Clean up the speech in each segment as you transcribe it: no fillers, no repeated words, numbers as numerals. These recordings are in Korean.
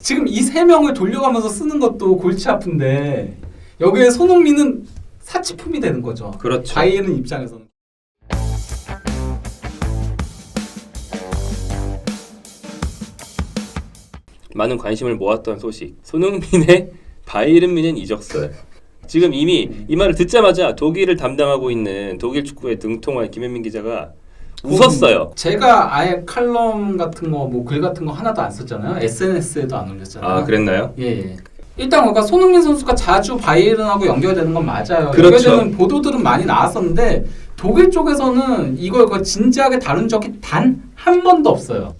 지금 이 세 명을 돌려가면서 쓰는 것도 골치 아픈데 여기에 손흥민은 사치품이 되는 거죠. 그렇죠. 바이에른 입장에서는. 많은 관심을 모았던 소식. 손흥민의 바이에른 뮌헨 이적설. 지금 이미 이 말을 듣자마자 독일을 담당하고 있는 독일 축구에 능통한 김현민 기자가 웃었어요. 제가 아예 칼럼 같은 거, 뭐 글 같은 거 하나도 안 썼잖아요. SNS에도 안 올렸잖아요. 아, 그랬나요? 예. 일단 그러니까 손흥민 선수가 자주 바이에른하고 연결되는 건 맞아요. 그렇죠. 연결되는 보도들은 많이 나왔었는데 독일 쪽에서는 이걸 진지하게 다룬 적이 단 한 번도 없어요.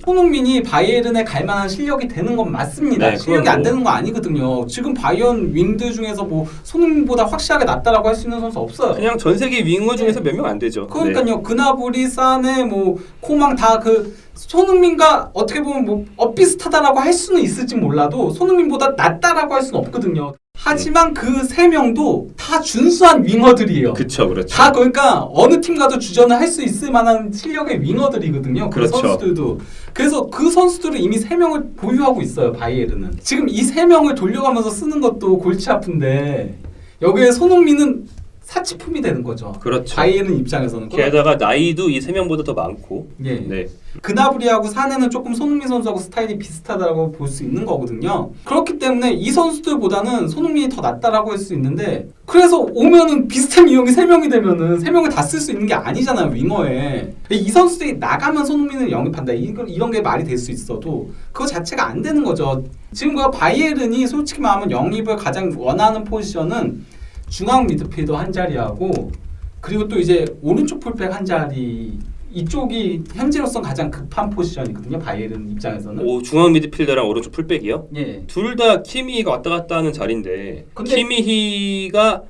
손흥민이 바이에른에 갈 만한 실력이 되는 건 맞습니다. 네, 실력이 안 되는 거 아니거든요. 지금 바이에른 윙드 중에서 뭐 손흥민보다 확실하게 낫다라고 할 수 있는 선수 없어요. 그냥 전 세계 윙어 중에서 몇 명 안 되죠. 그러니까요. 그나브리, 사네, 뭐 코망 다 그 손흥민과 어떻게 보면 뭐 엇비슷하다라고 할 수는 있을지 몰라도 손흥민보다 낫다라고 할 수는 없거든요. 하지만 그 세 명도 다 준수한 윙어들이에요. 그렇죠, 그렇죠. 다 그러니까 어느 팀 가도 주전을 할 수 있을 만한 실력의 윙어들이거든요. 그 그렇죠. 선수들도. 그래서 그 선수들을 이미 세 명을 보유하고 있어요. 바이에른은. 지금 이 세 명을 돌려가면서 쓰는 것도 골치 아픈데 여기에 손흥민은 사치품이 되는 거죠. 그렇죠. 바이에른 입장에서는. 게다가 나이도 이 세 명보다 더 많고. 예. 네. 그나브리하고 사네는 조금 손흥민 선수하고 스타일이 비슷하다고 볼 수 있는 거거든요. 그렇기 때문에 이 선수들보다는 손흥민이 더 낫다라고 할 수 있는데 그래서 오면은 비슷한 유형이 세 명이 되면은 세 명을 다 쓸 수 있는 게 아니잖아요, 윙어에. 이 선수들이 나가면 손흥민을 영입한다. 이런 게 말이 될 수 있어도 그거 자체가 안 되는 거죠. 지금 그 바이에른이 솔직히 말하면 영입을 가장 원하는 포지션은 중앙 미드필더 한 자리하고 그리고 또 이제 오른쪽 풀백 한 자리 이쪽이 현재로서는 가장 급한 포지션이거든요. 바이에른 입장에서는. 오, 중앙 미드필더랑 오른쪽 풀백이요? 예. 둘 다 키미히가 왔다 갔다 하는 자리인데 근데 키미히가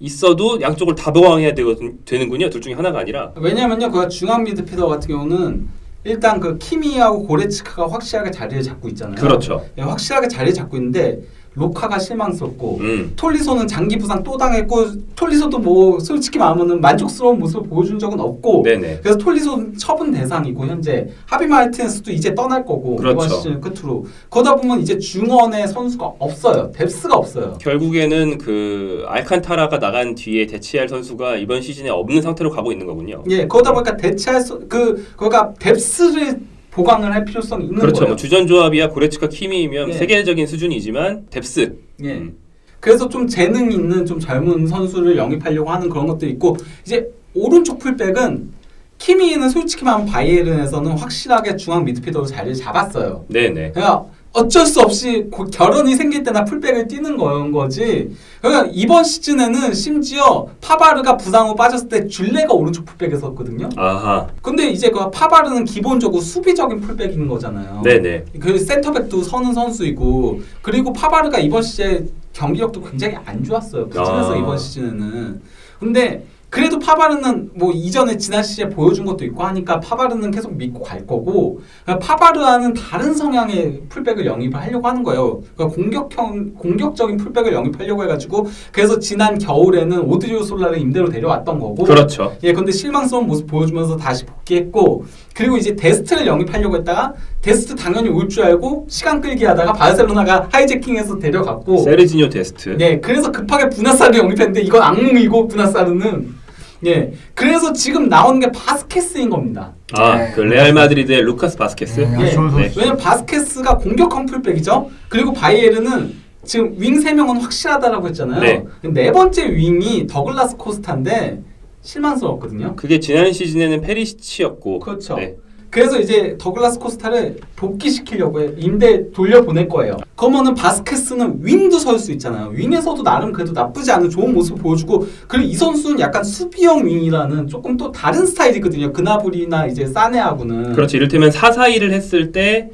있어도 양쪽을 다 보강해야 되는군요. 둘 중에 하나가 아니라. 왜냐면요. 그 중앙 미드필더 같은 경우는 일단 그 키미하고 고레츠카가 확실하게 자리를 잡고 있잖아요. 그렇죠. 예, 확실하게 자리를 잡고 있는데 로카가 실망스럽고 톨리소는 장기 부상 또 당했고 톨리소도 뭐 솔직히 말하면은 만족스러운 모습을 보여준 적은 없고 네네. 그래서 톨리소는 처분 대상이고 현재 하비 마르티네스도 이제 떠날 거고 그렇죠. 이번 시즌 끝으로 그러다 보면 이제 중원에 선수가 없어요. 뎁스가 없어요. 결국에는 그 알칸타라가 나간 뒤에 대체할 선수가 이번 시즌에 없는 상태로 가고 있는 거군요. 예, 그러다 보니까 대체할 그러니까 뎁스를 보강을 할 필요성이 있는 그렇죠. 거예요. 뭐 주전 조합이야 고레츠카 키미이면 예. 세계적인 수준이지만 뎁스. 예. 그래서 좀 재능 있는 좀 젊은 선수를 영입하려고 하는 그런 것도 있고 이제 오른쪽 풀백은 키미는 솔직히 말하면 바이에른에서는 확실하게 중앙 미드필더로 자리를 잡았어요. 네네. 그러니까 어쩔 수 없이 결혼이 생길 때나 풀백을 뛰는 거지. 그러니까 이번 시즌에는 심지어 파바르가 부상 후 빠졌을 때 줄레가 오른쪽 풀백에 섰거든요. 아하. 근데 이제 그 파바르는 기본적으로 수비적인 풀백인 거잖아요. 네네. 그 센터백도 서는 선수이고 그리고 파바르가 이번 시즌에 경기력도 굉장히 안 좋았어요. 부진해서 이번 시즌에는. 근데 그래도 파바르는 뭐 이전에 지난 시즌에 보여준 것도 있고 하니까 파바르는 계속 믿고 갈 거고 파바르와는 다른 성향의 풀백을 영입을 하려고 하는 거예요. 그러니까 공격적인 풀백을 영입하려고 해가지고 그래서 지난 겨울에는 오드리오 솔라를 임대로 데려왔던 거고 그렇죠. 예, 근데 실망스러운 모습 보여주면서 다시 복귀했고 그리고 이제 데스트를 영입하려고 했다가 데스트 당연히 올 줄 알고 시간 끌기 하다가 바르셀로나가 하이제킹해서 데려갔고 세르지뇨 데스트. 네, 그래서 급하게 부나사를 영입했는데 이건 악몽이고 부나사르는 예, 그래서 지금 나오는 게 바스케스인 겁니다. 아, 그 레알 마드리드의 루카스 바스케스. 예, 왜냐면 바스케스가 공격형 풀백이죠. 그리고 바이에른은 지금 윙 3명은 확실하다라고 했잖아요. 네. 네 번째 윙이 더글라스 코스타인데 실망스러웠거든요. 그게 지난 시즌에는 페리시치였고. 그렇죠. 네. 그래서 이제 더글라스 코스타를 복귀시키려고 해. 임대 돌려보낼 거예요. 그러면은 바스케스는 윙도 설 수 있잖아요. 윙에서도 나름 그래도 나쁘지 않은 좋은 모습 보여주고 그리고 이 선수는 약간 수비형 윙이라는 조금 또 다른 스타일이거든요. 그나브리나 이제 사네하고는. 그렇죠. 이를테면 4-4-2를 했을 때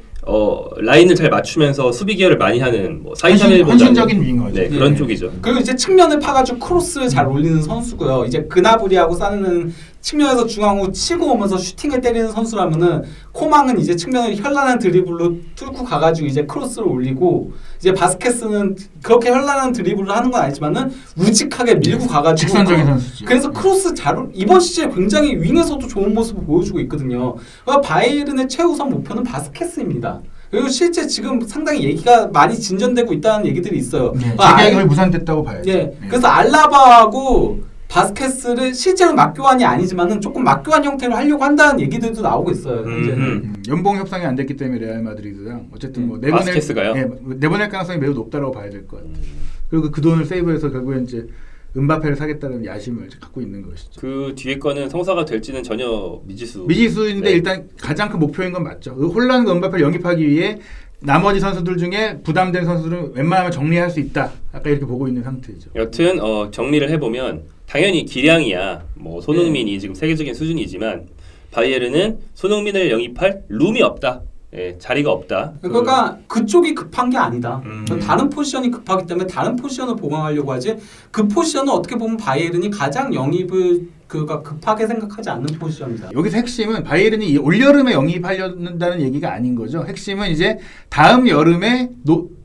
라인을 잘 맞추면서 수비 기여를 많이 하는 뭐 4-2-3-1보다는 헌신적인 윙어죠. 네, 그런 예. 쪽이죠. 그리고 이제 측면을 파가지고 크로스를 잘 올리는 선수고요. 이제 그나브리하고 사네는 측면에서 중앙으로 치고 오면서 슈팅을 때리는 선수라면은 코망은 이제 측면을 현란한 드리블로 뚫고 가가지고 이제 크로스를 올리고 이제 바스케스는 그렇게 현란한 드리블을 하는 건 아니지만은 우직하게 밀고 가가지고 직선적인 선수죠. 그래서 크로스 이번 시즌에 굉장히 윙에서도 좋은 모습을 보여주고 있거든요. 그러니까 바이에른의 최우선 목표는 바스케스입니다. 그리고 실제 지금 상당히 얘기가 많이 진전되고 있다는 얘기들이 있어요. 네, 아, 재계약이 거의 무산됐다고 봐야죠. 예. 네. 그래서 알라바하고 바스케스를 실제로 맞교환이 아니지만은 조금 맞교환 형태로 하려고 한다는 얘기들도 나오고 있어요. 현재는. 연봉 협상이 안 됐기 때문에 레알 마드리드랑 어쨌든 뭐 내보낼 바스케스가요? 내보낼 가능성이 매우 높다고 봐야 될 것 같아요. 그리고 그 돈을 세이브해서 결국엔 이제 은바페를 사겠다는 야심을 갖고 있는 것이죠. 그 뒤에 거는 성사가 될지는 전혀 미지수. 미지수인데 네. 일단 가장 큰 목표인 건 맞죠. 홀란드 은바페를 영입하기 위해 나머지 선수들 중에 부담된 선수들은 웬만하면 정리할 수 있다. 아까 이렇게 보고 있는 상태죠. 여튼 정리를 해보면 당연히 기량이야. 뭐 손흥민이 지금 세계적인 수준이지만 바이에른은 손흥민을 영입할 룸이 없다. 예, 자리가 없다. 그러니까 그쪽이 급한 게 아니다. 음. 다른 포지션이 급하기 때문에 다른 포지션을 보강하려고 하지 그 포지션은 어떻게 보면 바이에른이 가장 영입을 그가 급하게 생각하지 않는 포지션이다. 여기서 핵심은 바이에른이 올여름에 영입하려는다는 얘기가 아닌 거죠. 핵심은 이제 다음 여름에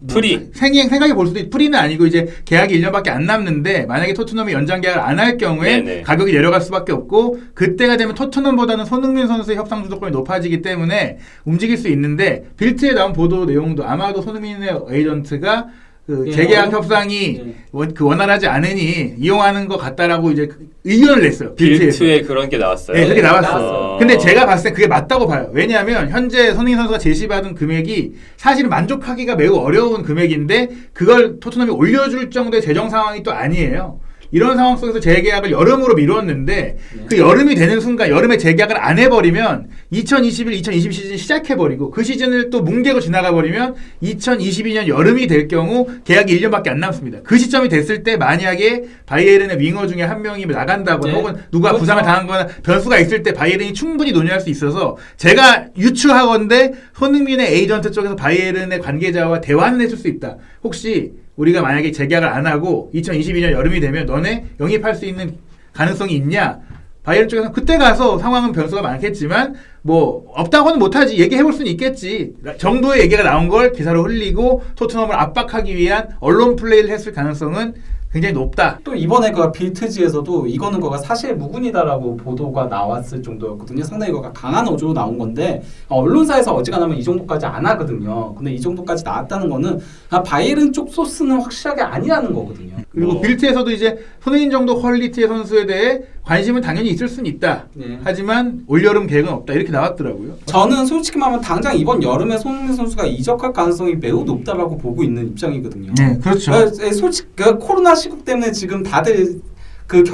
프리. 생각해 볼 수도 프리는 아니고 이제 계약이 1년밖에 안 남는데 만약에 토트넘이 연장 계약을 안 할 경우에 네네. 가격이 내려갈 수밖에 없고 그때가 되면 토트넘보다는 손흥민 선수의 협상 주도권이 높아지기 때문에 움직일 수 있는데 빌트에 나온 보도 내용도 아마도 손흥민의 에이전트가 그 예, 재계약 협상이 예. 원활하지 않으니 이용하는 것 같다라고 이제 의견을 냈어요. 빌트에서. 빌트에 그런 게 나왔어요. 네, 그렇게 나왔어. 나왔어요. 근데 제가 봤을 때 그게 맞다고 봐요. 왜냐하면 현재 손흥민 선수가 제시받은 금액이 사실은 만족하기가 매우 어려운 금액인데 그걸 토트넘이 올려줄 정도의 재정 상황이 또 아니에요. 이런 상황 속에서 재계약을 여름으로 미뤘는데 그 여름이 되는 순간 여름에 재계약을 안 해버리면 2021, 2022 시즌 시작해버리고 그 시즌을 또 뭉개고 지나가버리면 2022년 여름이 될 경우 계약이 1년밖에 안 남습니다. 그 시점이 됐을 때 만약에 바이에른의 윙어 중에 한 명이 나간다거나 네. 혹은 누가 그렇죠. 부상을 당한 거나 변수가 있을 때 바이에른이 충분히 논의할 수 있어서 제가 유추하건대 손흥민의 에이전트 쪽에서 바이에른의 관계자와 대화는 해줄 수 있다. 혹시 우리가 만약에 재계약을 안 하고 2022년 여름이 되면 너네 영입할 수 있는 가능성이 있냐? 바이에른 쪽에서 그때 가서 상황은 변수가 많겠지만 뭐 없다고는 못하지 얘기해볼 수는 있겠지 정도의 얘기가 나온 걸 기사로 흘리고 토트넘을 압박하기 위한 언론 플레이를 했을 가능성은 굉장히 높다. 또 이번에 그 빌트지에서도 이거는 거가 사실 무근이다라고 보도가 나왔을 정도였거든요. 상당히 거가 강한 어조로 나온 건데 언론사에서 어지간하면 이 정도까지 안 하거든요. 근데 이 정도까지 나왔다는 거는 바이에른 쪽 소스는 확실하게 아니라는 거거든요. 그리고 빌트에서도 이제 손흥민 정도 퀄리티의 선수에 대해 관심은 당연히 있을 수는 있다. 네. 하지만 올여름 계획은 없다. 이렇게 나왔더라고요. 저는 솔직히 말하면 당장 이번 여름에 손흥민 선수가 이적할 가능성이 매우 높다라고 보고 있는 입장이거든요. 네, 그렇죠. 솔직히 코로나 시국 때문에 지금 다들 그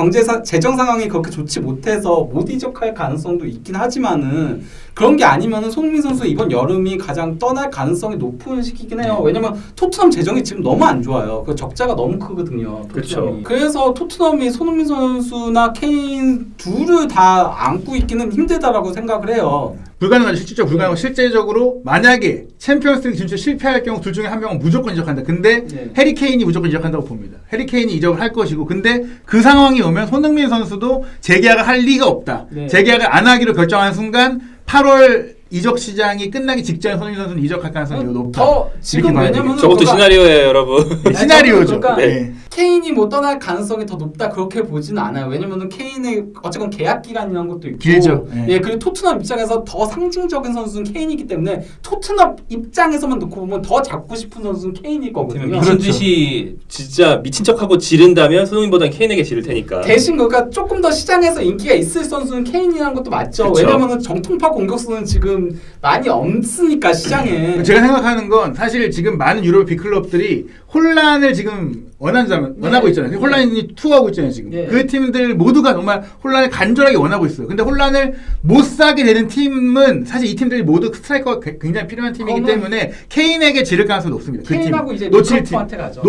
재정 상황이 그렇게 좋지 못해서 못 이적할 가능성도 있긴 하지만은 그런 게 아니면은 손흥민 선수 이번 여름이 가장 떠날 가능성이 높은 시기긴 해요. 왜냐면 토트넘 재정이 지금 너무 안 좋아요. 그 적자가 너무 크거든요. 그렇죠. 그래서 토트넘이 손흥민 선수나 케인 둘을 다 안고 있기는 힘들다라고 생각을 해요. 불가능하죠. 실질적으로 불가능하고 실제적으로 만약에 챔피언스리그 진출 실패할 경우 둘 중에 한 명은 무조건 이적한다. 근데 네. 해리 케인이 무조건 이적한다고 봅니다. 해리 케인이 이적을 할 것이고 근데 그 상황이 오면 손흥민 선수도 재계약을 할 리가 없다. 네. 재계약을 안 하기로 결정한 순간 8월 이적 시장이 끝나기 직전에 손흥민 선수는 이적할 가능성이 매우 높다. 더 지금 이렇게 봐야 왜냐면 저것도 시나리오예요, 여러분. 시나리오죠. 그러니까 네. 케인이 뭐 떠날 가능성이 더 높다 그렇게 보지는 않아요. 왜냐면은 케인의 어쨌건 계약 기간이라는 것도 있고, 길죠. 네. 예, 그리고 토트넘 입장에서 더 상징적인 선수는 케인이기 때문에 토트넘 입장에서만 놓고 보면 더 잡고 싶은 선수는 케인이거든요. 미친 그렇죠. 듯이 진짜 미친 척하고 지른다면 손흥민보다는 케인에게 지를 테니까. 대신 그러니까 조금 더 시장에서 인기가 있을 선수는 케인이라는 것도 맞죠. 그쵸. 왜냐면은 정통파 공격수는 지금 많이 없으니까 시장에. 제가 생각하는 건 사실 지금 많은 유럽 빅클럽들이 혼란을 지금 원하고 있잖아요. 혼란이 투하고 있잖아요 지금. 네. 그 팀들 모두가 정말 혼란을 간절하게 원하고 있어요. 근데 혼란을 못 사게 되는 팀은 사실 이 팀들이 모두 스트라이커가 굉장히 필요한 팀이기 때문에 케인에게 지를 가능성이 높습니다. 그 팀. 케인하고 이제 놓칠 팀. 리버풀한테 가죠.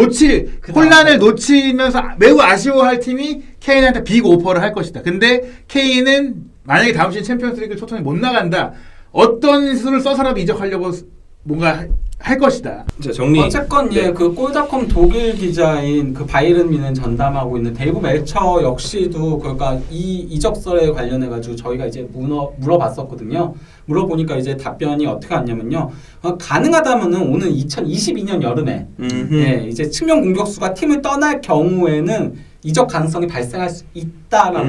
그 혼란을 놓치면서 매우 아쉬워할 팀이 케인한테 빅 오퍼를 할 것이다. 근데 케인은 만약에 다음 시즌 챔피언스리그 토트넘이 못 나간다. 어떤 수를 써서라도 이적하려고 뭔가 할 것이다. 자, 정리. 어쨌건 네. 그 골닷컴 독일 기자인 그 바이에른 뮌헨 전담하고 있는 데이브 멜처 역시도 그러니까 이 이적설에 관련해 가지고 저희가 이제 물어봤었거든요. 물어보니까 이제 답변이 어떻게 왔냐면요. 가능하다면은 오는 2022년 여름에 예, 이제 측면 공격수가 팀을 떠날 경우에는 이적 가능성이 발생할 수 있다라고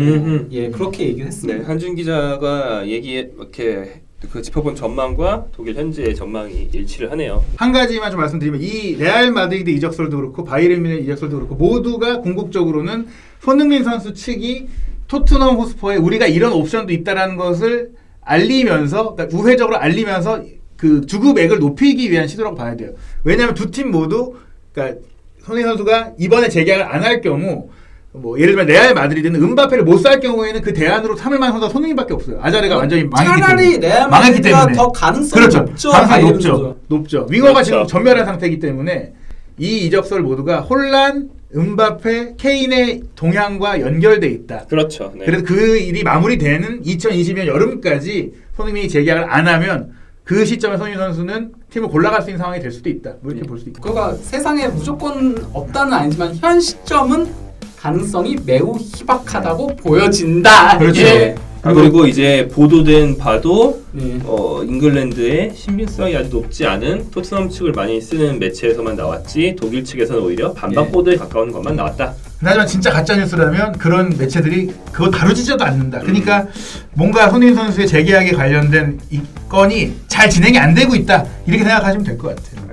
예, 그렇게 얘기를 했습니다. 네, 한준 기자가 이렇게 그 짚어본 전망과 독일 현재의 전망이 일치를 하네요. 한 가지만 좀 말씀드리면 이 레알 마드리드 이적설도 그렇고 바이에른 뮌헨 이적설도 그렇고 모두가 궁극적으로는 손흥민 선수 측이 토트넘 호스퍼에 우리가 이런 옵션도 있다라는 것을 알리면서, 그러니까 우회적으로 알리면서 그 주급액을 높이기 위한 시도라고 봐야 돼요. 왜냐하면 두 팀 모두, 그러니까 손흥민 선수가 이번에 재계약을 안 할 경우, 뭐 예를 들면 레알 마드리드는 은바페를 못 살 경우에는 그 대안으로 삼을 만한 선수가 손흥민밖에 없어요. 아자르가 완전히 망했기 때문에. 차라리 레알 망했기 마드리드가 때문에. 더 가능성이 그렇죠. 높죠. 가능성이 바이에른 높죠. 선수가. 높죠. 윙어가 그렇죠. 지금 전멸한 상태이기 때문에 이 이적설 모두가 혼란, 은바페, 케인의 동향과 연결돼 있다. 그렇죠. 네. 그래서 그 일이 마무리되는 2020년 여름까지 손흥민이 재계약을 안 하면 그 시점에 손흥민 선수는 팀을 골라갈 수 있는 상황이 될 수도 있다. 뭐 이렇게 볼 수 있고. 그러니까 세상에 무조건 없다는 아니지만 현 시점은 가능성이 매우 희박하다고 보여진다. 그렇죠. 예. 그리고 이제 보도된 바도 예. 잉글랜드의 신빙성이 아주 높지 않은 토트넘 측을 많이 쓰는 매체에서만 나왔지 독일 측에서는 오히려 반박 예. 보도에 가까운 것만 나왔다. 하지만 진짜 가짜 뉴스라면 그런 매체들이 그거 다루지도 않는다. 그러니까 뭔가 손흥민 선수의 재계약에 관련된 이 건이 잘 진행이 안 되고 있다. 이렇게 생각하시면 될 것 같아요.